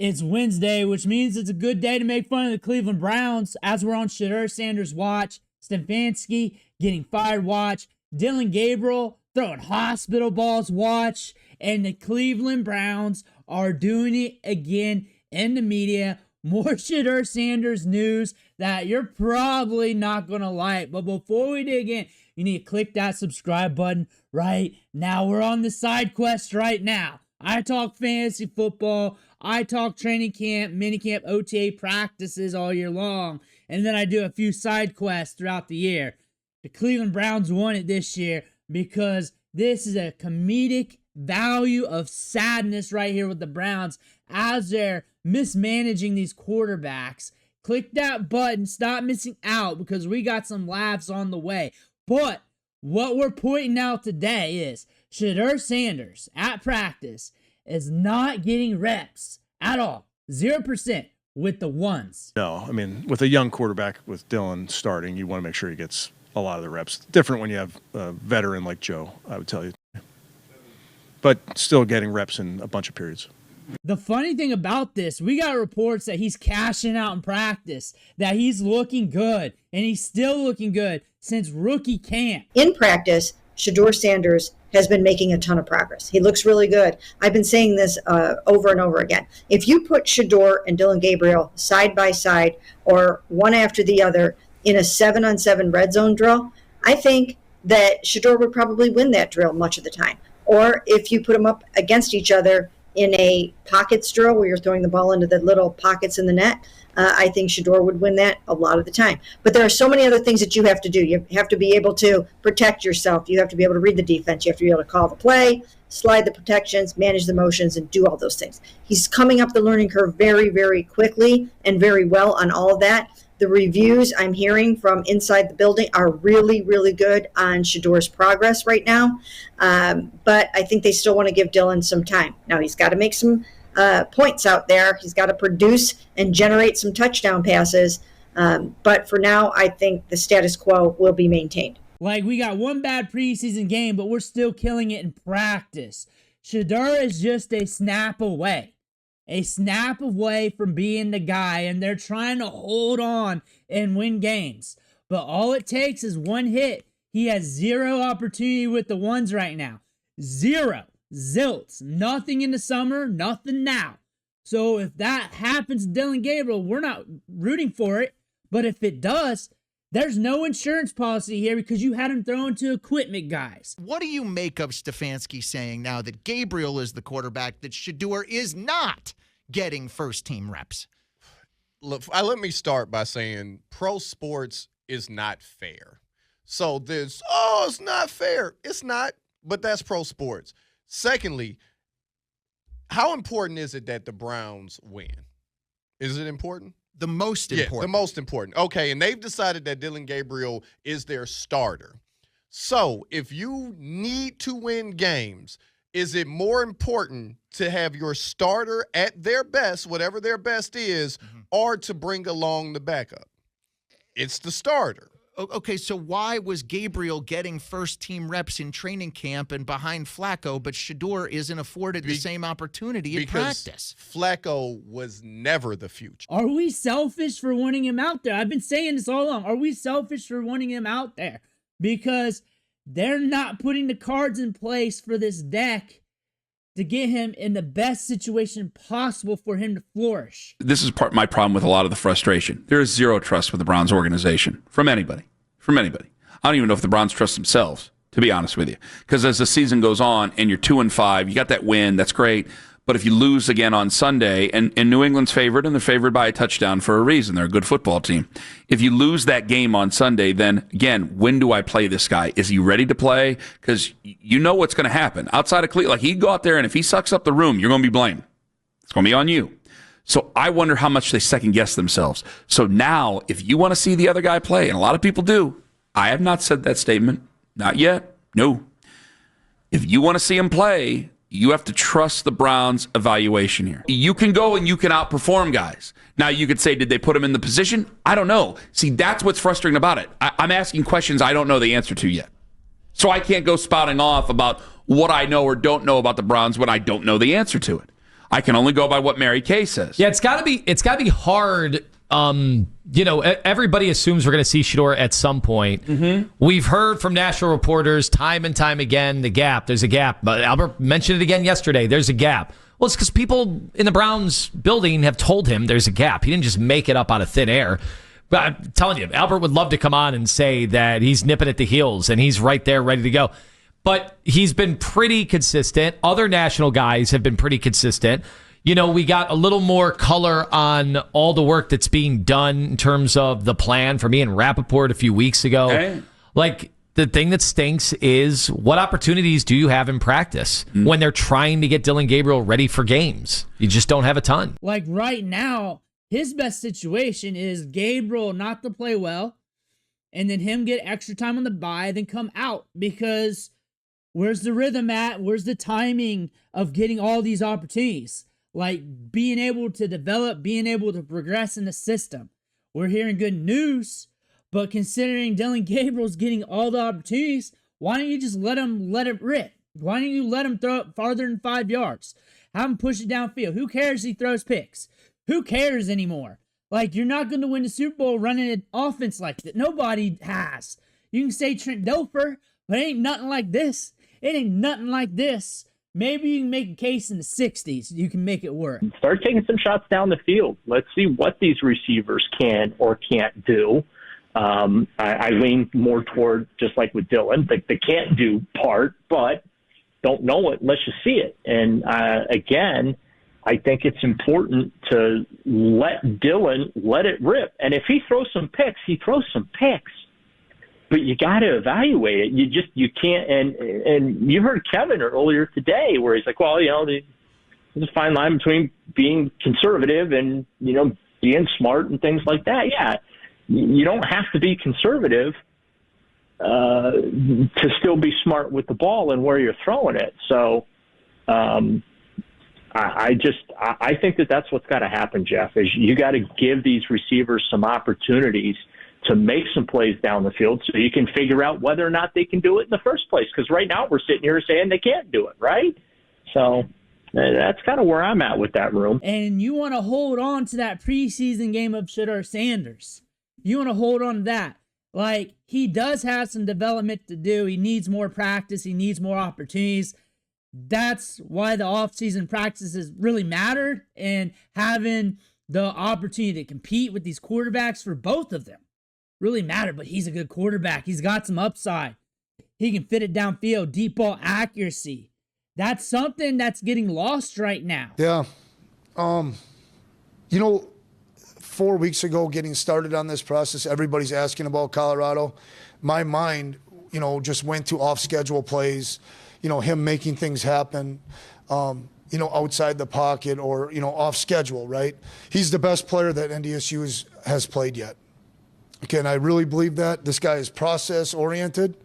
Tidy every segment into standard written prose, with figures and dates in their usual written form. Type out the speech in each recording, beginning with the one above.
It's Wednesday, which means it's a good day to make fun of the Cleveland Browns as we're on Shedeur Sanders watch, Stefanski getting fired watch, Dillon Gabriel throwing hospital balls watch, and the Cleveland Browns are doing it again in the media. More Shedeur Sanders news that you're probably not going to like. But before we dig in, you need to click that subscribe button right now. We're on the side quest right now. I talk fantasy football. I talk training camp, minicamp, OTA practices all year long. And then I do a few side quests throughout the year. The Cleveland Browns won it this year because this is a comedic value of sadness right here with the Browns as they're mismanaging these quarterbacks. Click that button. Stop missing out because we got some laughs on the way. But what we're pointing out today is Shedeur Sanders at practice is not getting reps at all. 0% with the ones. No, I mean, with a young quarterback with Dillon starting, you want to make sure he gets a lot of the reps. Different when you have a veteran like Joe, I would tell you. But still getting reps in a bunch of periods. The funny thing about this, we got reports that he's cashing out in practice, that he's looking good, and he's still looking good since rookie camp. In practice, Shedeur Sanders has been making a ton of progress. He looks really good. I've been saying this over and over again. If you put Shedeur and Dillon Gabriel side by side or one after the other in a 7-on-7 red zone drill, I think that Shedeur would probably win that drill much of the time. Or if you put them up against each other in a pockets drill where you're throwing the ball into the little pockets in the net, I think Shedeur would win that a lot of the time. But there are so many other things that you have to do. You have to be able to protect yourself. You have to be able to read the defense. You have to be able to call the play, slide the protections, manage the motions, and do all those things. He's coming up the learning curve very, very quickly and very well on all of that. The reviews I'm hearing from inside the building are really, really good on Shedeur's progress right now. But I think they still want to give Dillon some time. Now, he's got to make some points out there. He's got to produce and generate some touchdown passes. But for now, I think the status quo will be maintained. Like, we got one bad preseason game, but we're still killing it in practice. Shedeur is just a snap away. A snap away from being the guy, and they're trying to hold on and win games. But all it takes is one hit. He has zero opportunity with the ones right now. Zero. Zilts. Nothing in the summer, nothing now. So if that happens to Dillon Gabriel, we're not rooting for it. But if it does, there's no insurance policy here because you had him thrown to equipment guys. What do you make of Stefanski saying now that Gabriel is the quarterback, that Shedeur is not getting first-team reps? Look, let me start by saying pro sports is not fair. So there's, it's not fair. It's not, but that's pro sports. Secondly, how important is it that the Browns win? Is it important? The most important. Yeah, the most important. Okay, and they've decided that Dillon Gabriel is their starter. So if you need to win games, is it more important to have your starter at their best, whatever their best is, or to bring along the backup? It's the starter. Okay, so why was Gabriel getting first-team reps in training camp and behind Flacco, but Shedeur isn't afforded the same opportunity in practice? Flacco was never the future. Are we selfish for wanting him out there? I've been saying this all along. Are we selfish for wanting him out there? Because they're not putting the cards in place for this deck to get him in the best situation possible for him to flourish. This is my problem with a lot of the frustration. There is zero trust with the Browns organization from anybody. From anybody. I don't even know if the Browns trust themselves, to be honest with you. Because as the season goes on and you're 2-5, you got that win, that's great. But if you lose again on Sunday, and New England's favored, and they're favored by a touchdown for a reason. They're a good football team. If you lose that game on Sunday, then, again, when do I play this guy? Is he ready to play? Because you know what's going to happen. Outside of Cleveland, like he'd go out there, and if he sucks up the room, you're going to be blamed. It's going to be on you. So I wonder how much they second-guess themselves. So now, if you want to see the other guy play, and a lot of people do, I have not said that statement. Not yet. No. If you want to see him play, you have to trust the Browns' evaluation here. You can go and you can outperform guys. Now, you could say, did they put him in the position? I don't know. See, that's what's frustrating about it. I'm asking questions I don't know the answer to yet. So I can't go spouting off about what I know or don't know about the Browns when I don't know the answer to it. I can only go by what Mary Kay says. Yeah, it's gotta be hard. Everybody assumes we're going to see Shedeur at some point. Mm-hmm. We've heard from national reporters time and time again, there's a gap. But Albert mentioned it again yesterday. There's a gap. Well, it's because people in the Browns building have told him there's a gap. He didn't just make it up out of thin air. But I'm telling you, Albert would love to come on and say that he's nipping at the heels and he's right there ready to go. But he's been pretty consistent. Other national guys have been pretty consistent. We got a little more color on all the work that's being done in terms of the plan for me and Rappaport a few weeks ago. Okay. Like, the thing that stinks is what opportunities do you have in practice when they're trying to get Dillon Gabriel ready for games? You just don't have a ton. Like right now, his best situation is Gabriel not to play well, and then him get extra time on the bye, then come out, because where's the rhythm at? Where's the timing of getting all these opportunities? Like being able to develop, being able to progress in the system. We're hearing good news, but considering Dillon Gabriel's getting all the opportunities, why don't you just let it rip? Why don't you let him throw it farther than 5 yards? Have him push it downfield. Who cares if he throws picks? Who cares anymore? Like, you're not going to win the Super Bowl running an offense like that. Nobody has. You can say Trent Dilfer, but it ain't nothing like this. It ain't nothing like this. Maybe you can make a case in the 60s. You can make it work. Start taking some shots down the field. Let's see what these receivers can or can't do. I lean more toward, just like with Dillon, the can't do part, but don't know it unless you see it. And again, I think it's important to let Dillon let it rip. And if he throws some picks, he throws some picks. But you got to evaluate it. You can't. And you heard Kevin earlier today where he's like, well, there's a fine line between being conservative and, being smart and things like that. Yeah, you don't have to be conservative to still be smart with the ball and where you're throwing it. So I think that's what's got to happen, Jeff, is you got to give these receivers some opportunities to make some plays down the field so you can figure out whether or not they can do it in the first place. Because right now we're sitting here saying they can't do it, right? So that's kind of where I'm at with that room. And you want to hold on to that preseason game of Shedeur Sanders. You want to hold on to that. Like, he does have some development to do. He needs more practice. He needs more opportunities. That's why the offseason practices really matter, and having the opportunity to compete with these quarterbacks for both of them really matter. But he's a good quarterback. He's got some upside. He can fit it downfield, deep ball accuracy. That's something that's getting lost right now. Yeah. 4 weeks ago, getting started on this process, everybody's asking about Colorado. My mind, just went to off-schedule plays, him making things happen, outside the pocket or, off schedule, right? He's the best player that NDSU has played yet. Okay, and I really believe that. This guy is process-oriented.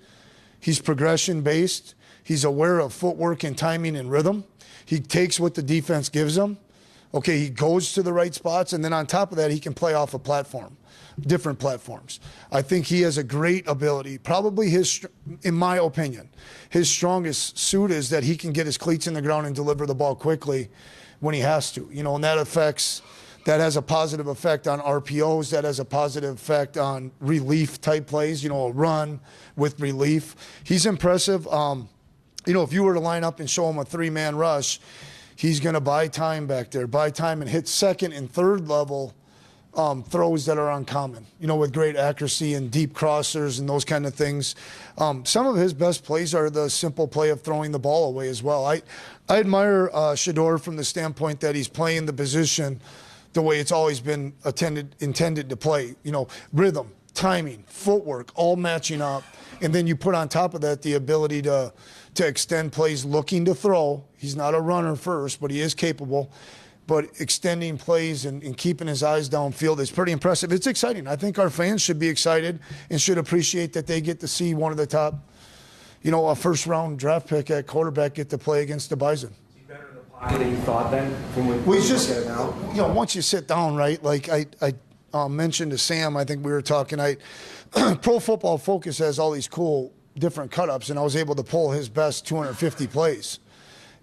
He's progression-based. He's aware of footwork and timing and rhythm. He takes what the defense gives him. Okay, he goes to the right spots, and then on top of that, he can play off a platform, different platforms. I think he has a great ability. Probably in my opinion, his strongest suit is that he can get his cleats in the ground and deliver the ball quickly when he has to. And that has a positive effect on RPOs. That has a positive effect on relief type plays, a run with relief. He's impressive. If you were to line up and show him a 3-man rush, he's going to buy time back there, and hit second and third level throws that are uncommon, with great accuracy and deep crossers and those kind of things. Some of his best plays are the simple play of throwing the ball away as well. I admire Shedeur from the standpoint that he's playing the position the way it's always been intended to play. Rhythm, timing, footwork, all matching up. And then you put on top of that the ability to extend plays looking to throw. He's not a runner first, but he is capable. But extending plays and keeping his eyes downfield is pretty impressive. It's exciting. I think our fans should be excited and should appreciate that they get to see one of the top, a first-round draft pick at quarterback get to play against the Bison. Is he better in the pocket than you thought then? Once you sit down, right, like I mentioned to Sam, I think we were talking, Pro Football Focus has all these cool different cut-ups, and I was able to pull his best 250 plays.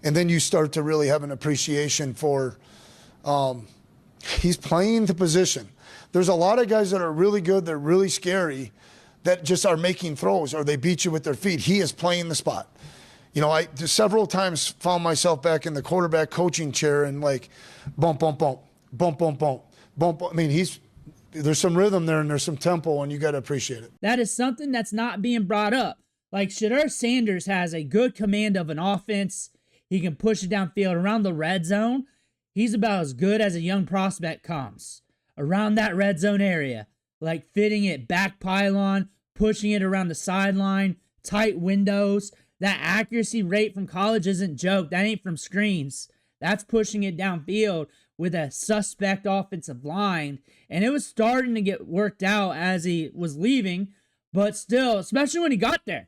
And then you start to really have an appreciation for he's playing the position. There's a lot of guys that are really good, they're really scary, that just are making throws or they beat you with their feet. He is playing the spot. You know, I just several times found myself back in the quarterback coaching chair and like bump, bump, bump, bump, bump, bump, bump. I mean, there's some rhythm there and there's some tempo, and you got to appreciate it. That is something that's not being brought up. Like, Shedeur Sanders has a good command of an offense. He can push it downfield around the red zone. He's about as good as a young prospect comes. Around that red zone area, like fitting it back pylon, pushing it around the sideline, tight windows. That accuracy rate from college isn't joke. That ain't from screens. That's pushing it downfield with a suspect offensive line. And it was starting to get worked out as he was leaving, but still, especially when he got there.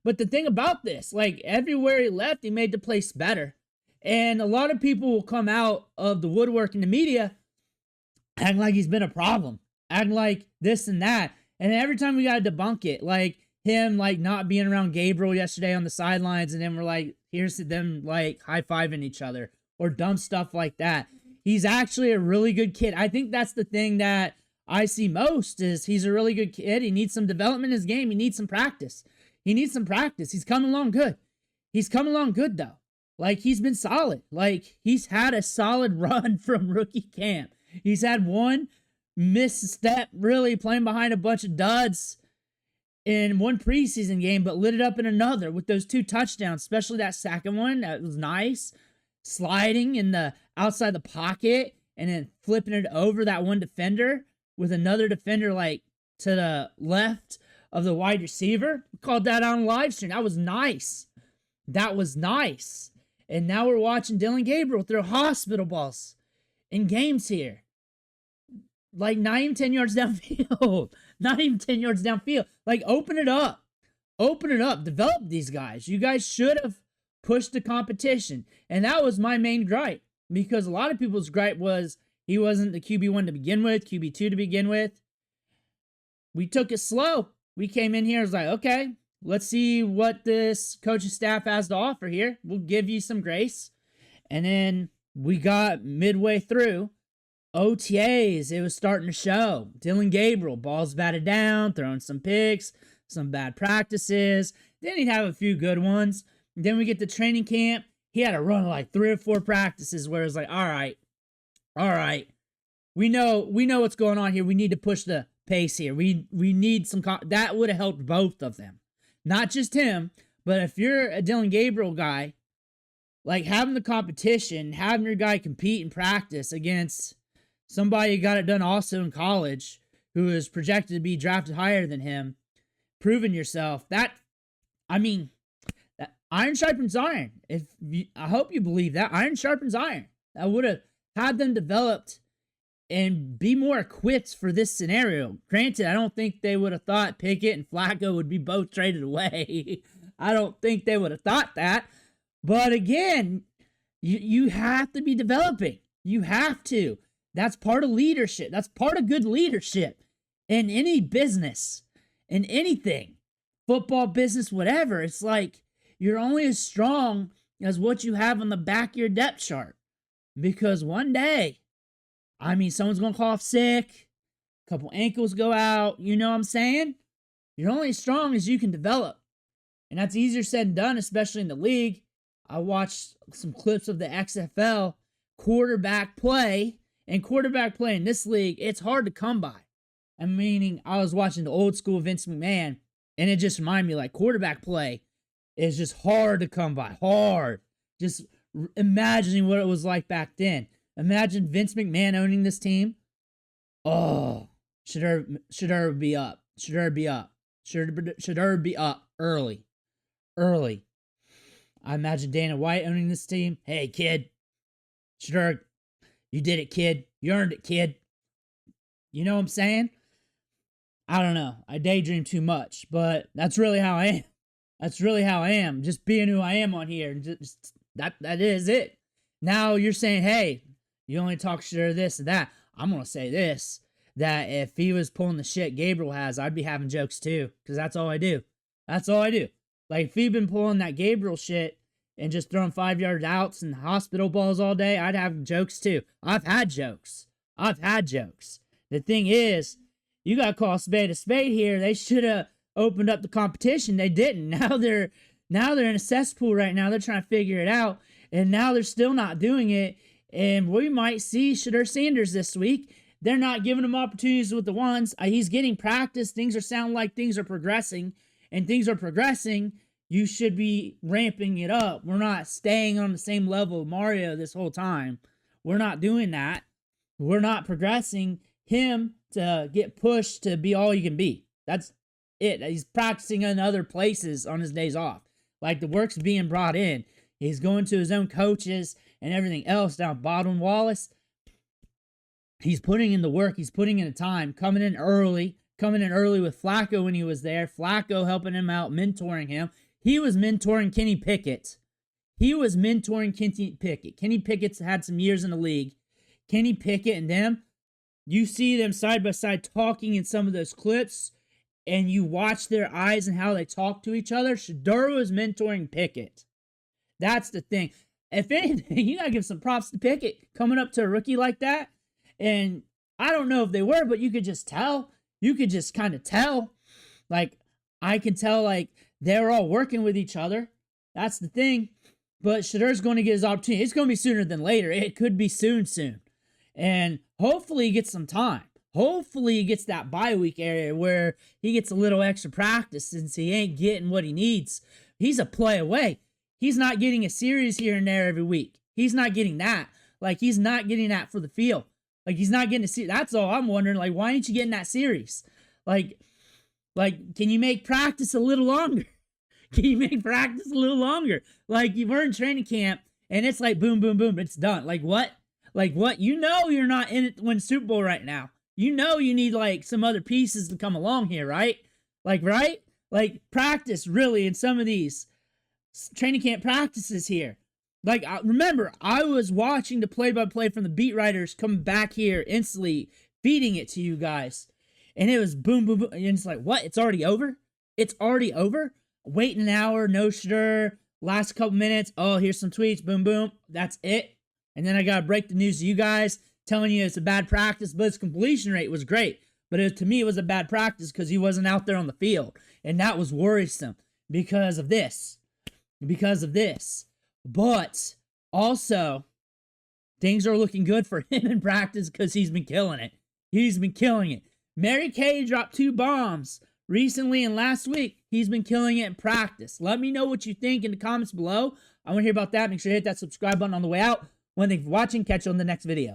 But the thing about this, like, everywhere he left, he made the place better. And a lot of people will come out of the woodwork in the media acting like he's been a problem, acting like this and that. And every time we got to debunk it, like him, like, not being around Gabriel yesterday on the sidelines, and then we're like, here's them, like, high-fiving each other or dumb stuff like that. He's actually a really good kid. I think that's the thing that I see most is he's a really good kid. He needs some development in his game. He needs some practice. He's coming along good, though. Like, he's been solid. Like, he's had a solid run from rookie camp. He's had one misstep, really, playing behind a bunch of duds in one preseason game, but lit it up in another with those 2 touchdowns, especially that second one. That was nice. Sliding in the outside the pocket and then flipping it over that one defender with another defender, like, to the left of the wide receiver. We called that on live stream. That was nice. And now we're watching Dillon Gabriel throw hospital balls in games here. Like, not even 10 yards downfield. Like, open it up. Develop these guys. You guys should have pushed the competition. And that was my main gripe. Because a lot of people's gripe was he wasn't the QB1 to begin with, QB2 to begin with. We took it slow. We came in here and was like, okay, let's see what this coaching staff has to offer here. We'll give you some grace. And then we got midway through OTAs. It was starting to show. Dillon Gabriel, balls batted down, throwing some picks, some bad practices. Then he'd have a few good ones. And then we get to training camp. He had a run of like 3 or 4 practices where it was like, all right. We know what's going on here. We need to push the pace here. We need some that would have helped both of them. Not just him, but if you're a Dillon Gabriel guy, like, having the competition, having your guy compete in practice against somebody who got it done also in college, who is projected to be drafted higher than him, proving yourself, that iron sharpens iron. I hope you believe that. Iron sharpens iron. That would have had them developed and be more equipped for this scenario. Granted, I don't think they would have thought Pickett and Flacco would be both traded away. I don't think they would have thought that. But again, you have to be developing. You have to. That's part of leadership. That's part of good leadership in any business, in anything, football, business, whatever. It's like you're only as strong as what you have on the back of your depth chart. Because one day, someone's going to call off sick, a couple ankles go out, you know what I'm saying? You're only as strong as you can develop. And that's easier said than done, especially in the league. I watched some clips of the XFL quarterback play, and quarterback play in this league, it's hard to come by. I was watching the old school Vince McMahon, and it just reminded me, like, quarterback play is just hard to come by. Hard. Just imagining what it was like back then. Imagine Vince McMahon owning this team. Oh, Shedeur would be up. Shedeur be up early. I imagine Dana White owning this team. Hey, kid. Shedeur, you did it, kid. You earned it, kid. You know what I'm saying? I don't know. I daydream too much, but that's really how I am. Just being who I am on here. Just that is it. Now you're saying, hey, you only talk Shedeur this and that. I'm going to say this, that if he was pulling the shit Gabriel has, I'd be having jokes too, because that's all I do. Like, if he'd been pulling that Gabriel shit, and just throwing 5-yard outs and hospital balls all day, I'd have jokes too. I've had jokes. The thing is, you got to call a spade here. They should have opened up the competition. They didn't. Now they're in a cesspool right now. They're trying to figure it out, and now they're still not doing it. And we might see Shedeur Sanders this week. They're not giving him opportunities with the ones. He's getting practice. Things are sounding like things are progressing, and things are progressing. You should be ramping it up. We're not staying on the same level of Mario this whole time. We're not doing that. We're not progressing him to get pushed to be all you can be. That's it. He's practicing in other places on his days off. Like, the work's being brought in. He's going to his own coaches and everything else down Baldwin Wallace. He's putting in the work. He's putting in the time, coming in early with Flacco when he was there. Flacco helping him out, mentoring him. He was mentoring Kenny Pickett. Kenny Pickett's had some years in the league. Kenny Pickett and them, you see them side by side talking in some of those clips, and you watch their eyes and how they talk to each other. Shedeur was mentoring Pickett. That's the thing. If anything, you got to give some props to Pickett coming up to a rookie like that. And I don't know if they were, but you could just tell. You could just kind of tell. Like, I can tell, like, they're all working with each other. That's the thing. But Shedeur's going to get his opportunity. It's going to be sooner than later. It could be soon. And hopefully he gets some time. Hopefully he gets that bye week area where he gets a little extra practice since he ain't getting what he needs. He's a play away. He's not getting a series here and there every week. He's not getting that. Like, he's not getting that for the field. Like, he's not getting a series. That's all I'm wondering. Like, why ain't you getting that series? Like, can you make practice a little longer? Can you make practice a little longer? Like, you were in training camp, and it's like boom, boom, boom. It's done. Like, what? You know you're not in it to win Super Bowl right now. You know you need, like, some other pieces to come along here, right? Like, right? Like, practice, really, in some of these training camp practices here. Like, remember, I was watching the play-by-play from the beat writers come back here instantly, feeding it to you guys. And it was boom, boom, boom. And it's like, what? It's already over? It's already over? Waiting an hour, no Shedeur. Last couple minutes, oh, here's some tweets, boom, boom. That's it. And then I got to break the news to you guys, telling you it's a bad practice, but his completion rate was great. But to me, it was a bad practice because he wasn't out there on the field. And that was worrisome because of this. But also, things are looking good for him in practice because he's been killing it. Mary Kay dropped 2 bombs recently and last week. He's been killing it in practice. Let me know what you think in the comments below. I want to hear about that. Make sure you hit that subscribe button on the way out. Thank you for watching. Catch you on the next video.